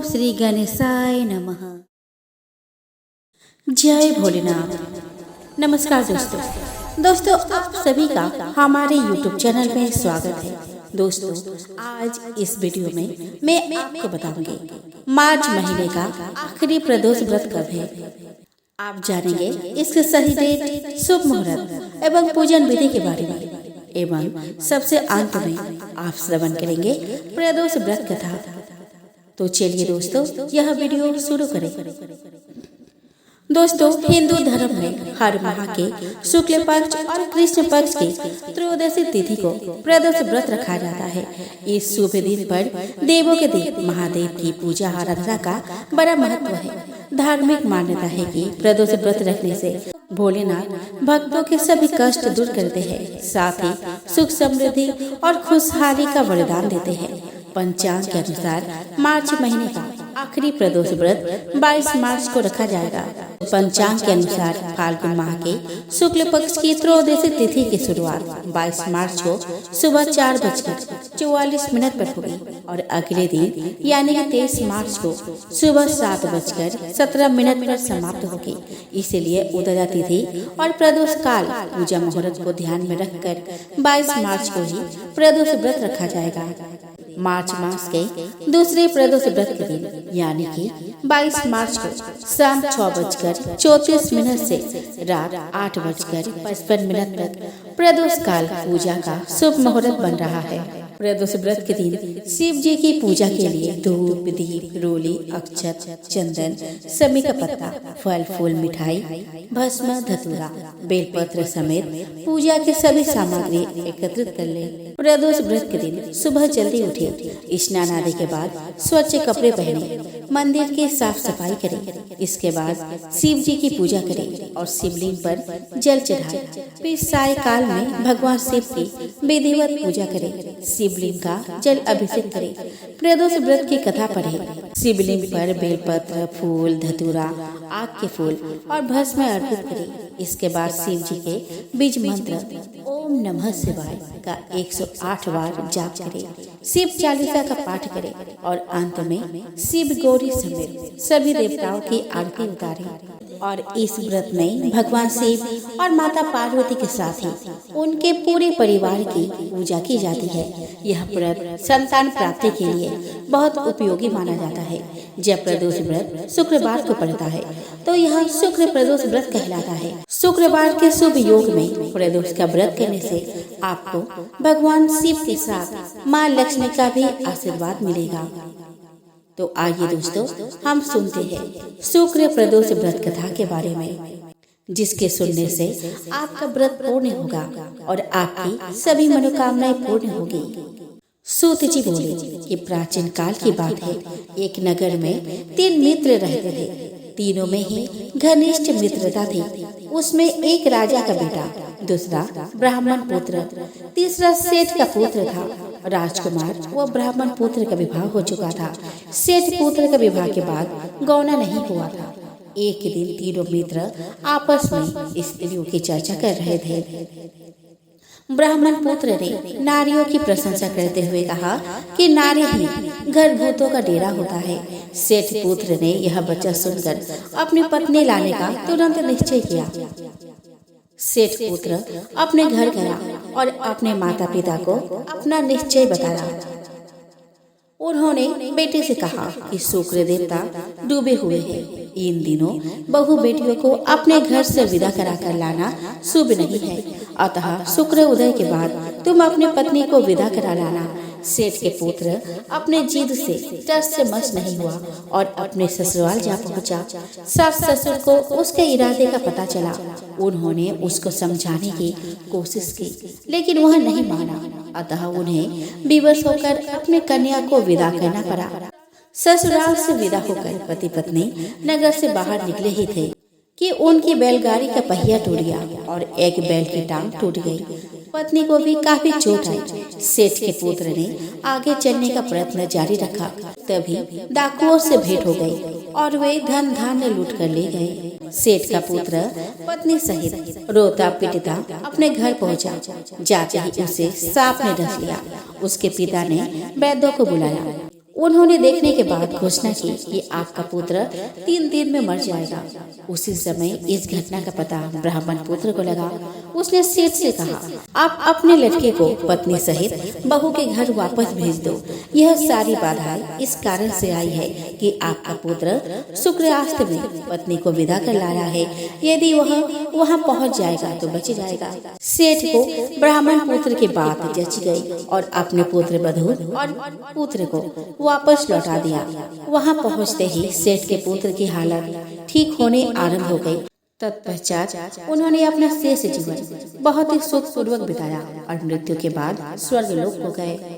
श्री गणेशाय नमः। जय भोलेनाथ। नमस्कार दोस्तों आप सभी का हमारे YouTube चैनल में स्वागत है। दोस्तों आज इस वीडियो में मैं आपको बताऊंगी मार्च महीने का आखिरी प्रदोष व्रत कब है। आप जानेंगे इसके सही डेट, शुभ मुहूर्त एवं पूजन विधि के बारे में एवं सबसे अंत में आप श्रवण करेंगे प्रदोष व्रत कथा। तो चलिए दोस्तों यह वीडियो शुरू करें। दोस्तों हिंदू धर्म में हर माह के शुक्ल पक्ष और कृष्ण पक्ष की त्रयोदशी तिथि को प्रदोष व्रत रखा जाता है। इस शुभ दिन पर देवों के देव महादेव की पूजा आराधना का बड़ा महत्व है। धार्मिक मान्यता है कि प्रदोष व्रत रखने से भोलेनाथ भक्तों के सभी कष्ट दूर करते हैं, साथ ही सुख समृद्धि और खुशहाली का वरदान देते हैं। पंचांग के अनुसार मार्च महीने का आखिरी प्रदोष व्रत 22 मार्च को रखा जाएगा। पंचांग के अनुसार फाल्गुन माह के शुक्ल पक्ष की त्रयोदशी तिथि की शुरुआत 22 मार्च को सुबह 4:44 पर होगी और अगले दिन यानी कि 23 मार्च को सुबह 7:17 पर समाप्त होगी। इसीलिए उदया तिथि और प्रदोष काल पूजा मुहूर्त को ध्यान में रखकर 22 मार्च को ही प्रदोष व्रत रखा जाएगा। मार्च मास के दूसरे प्रदोष व्रत के दिन यानी कि 22 मार्च को शाम 6:34 से रात 8:55 तक प्रदोष काल पूजा का शुभ मुहूर्त बन रहा है। प्रदोष व्रत के दिन शिव जी की पूजा के लिए धूप, दीप, रोली, अक्षत, चंदन, समी का पत्ता, फल फूल, मिठाई, भस्म, धतूरा, बेलपत्र समेत पूजा के सभी सामग्री एकत्रित कर ले। प्रदोष व्रत के दिन सुबह जल्दी उठे, स्नान आदि के बाद स्वच्छ कपड़े पहने, मंदिर की साफ सफाई करें। इसके बाद शिव जी की पूजा करें और शिवलिंग पर जल चढ़ाएं। फिर साय काल में भगवान शिव की विधिवत पूजा करें। शिवलिंग का जल अभिषेक करें। प्रदोष व्रत की कथा पढ़े। शिवलिंग पर बेलपत्र, फूल, धतूरा, आग के फूल और भस्म अर्पित करें। इसके बाद शिव जी के बीज मंत्र ओम नमः शिवाय का 108 बार जाप करें। शिव चालीसा का पाठ करें और अंत में शिव गौरी समेत सभी देवताओं की आरती उतारें। और इस व्रत में भगवान शिव और माता पार्वती के साथ ही उनके पूरे परिवार की पूजा की जाती है। यह व्रत संतान प्राप्ति के लिए बहुत उपयोगी माना जाता है। जब प्रदोष व्रत शुक्रवार को पड़ता है तो यह शुक्र प्रदोष व्रत कहलाता है। शुक्रवार के शुभ योग में प्रदोष का व्रत करने से आपको भगवान शिव के साथ माँ लक्ष्मी का भी आशीर्वाद मिलेगा। तो आइए दोस्तों हम सुनते हैं शुक्र प्रदोष व्रत कथा के बारे में, जिसके सुनने से आपका व्रत पूर्ण होगा और आपकी सभी मनोकामनाएं पूर्ण होगी। सूत जी बोले कि प्राचीन काल की बात है। एक नगर में 3 मित्र रहते थे। तीनों में ही घनिष्ठ मित्रता थी। उसमें एक राजा का बेटा, दूसरा ब्राह्मण पुत्र, तीसरा सेठ का पुत्र था। राजकुमार व ब्राह्मण पुत्र का विवाह हो चुका था। सेठ पुत्र का विवाह के बाद गौना नहीं हुआ था। एक दिन तीनों मित्र आपस में स्त्रियों की चर्चा कर रहे थे। ब्राह्मण पुत्र ने नारियों की प्रशंसा करते हुए कहा कि नारी ही घर भूतों का डेरा होता है। सेठ पुत्र ने यह वचन सुनकर अपनी पत्नी लाने का तुरंत निश्चय किया। सेठ पुत्र अपने घर गया और अपने माता पिता को अपना निश्चय बताया। उन्होंने बेटे से कहा कि शुक्र देवता डूबे हुए हैं। इन दिनों बहू बेटियों को अपने घर से विदा कराकर लाना शुभ नहीं है, अतः शुक्र उदय के बाद तुम अपनी पत्नी को विदा करा लाना। सेठ के पुत्र अपने जिद से टस से मस नहीं हुआ और अपने ससुराल जा पहुंचा। सास ससुर को उसके इरादे का पता चला। उन्होंने उसको समझाने की कोशिश की लेकिन वह नहीं माना, अतः उन्हें विवश होकर अपने कन्या को विदा करना पड़ा। ससुराल से विदा होकर पति पत्नी नगर से बाहर निकले ही थे कि उनकी बैलगाड़ी का पहिया टूट गया और एक बैल की टांग टूट गई। पत्नी को भी काफी चोट आई। सेठ के पुत्र ने आगे चलने का प्रयत्न जारी रखा। तभी डाकुओं से भेंट हो गई और वे धन धान्य लूट कर ले गए। सेठ का पुत्र पत्नी सहित रोता पिटता अपने घर पहुंचा। जाते ही उसे सांप ने डस लिया। उसके पिता ने वैद्यों को बुलाया। उन्होंने देखने के बाद घोषणा की कि आपका पुत्र 3 दिन में मर जाएगा। उसी समय इस घटना का पता ब्राह्मण पुत्र को लगा। उसने सेठ से कहा, आप अपने लड़के को पत्नी सहित बहू के घर वापस भेज दो। यह सारी बाधाएं इस कारण से आई है कि आपका पुत्र शुक्रास्त में पत्नी को विदा कर ला रहा है। यदि वह वहां पहुंच जाएगा तो बच जाएगा। सेठ को ब्राह्मण पुत्र की बात जच गई और अपने पुत्र वधू और पुत्र को वापस लौटा दिया। वहां पहुंचते ही सेठ के पुत्र की हालत ठीक होने आरंभ हो गई। तत्पश्चात उन्होंने अपना शेष जीवन बहुत ही सुखपूर्वक बिताया और मृत्यु के बाद स्वर्गलोक हो गए।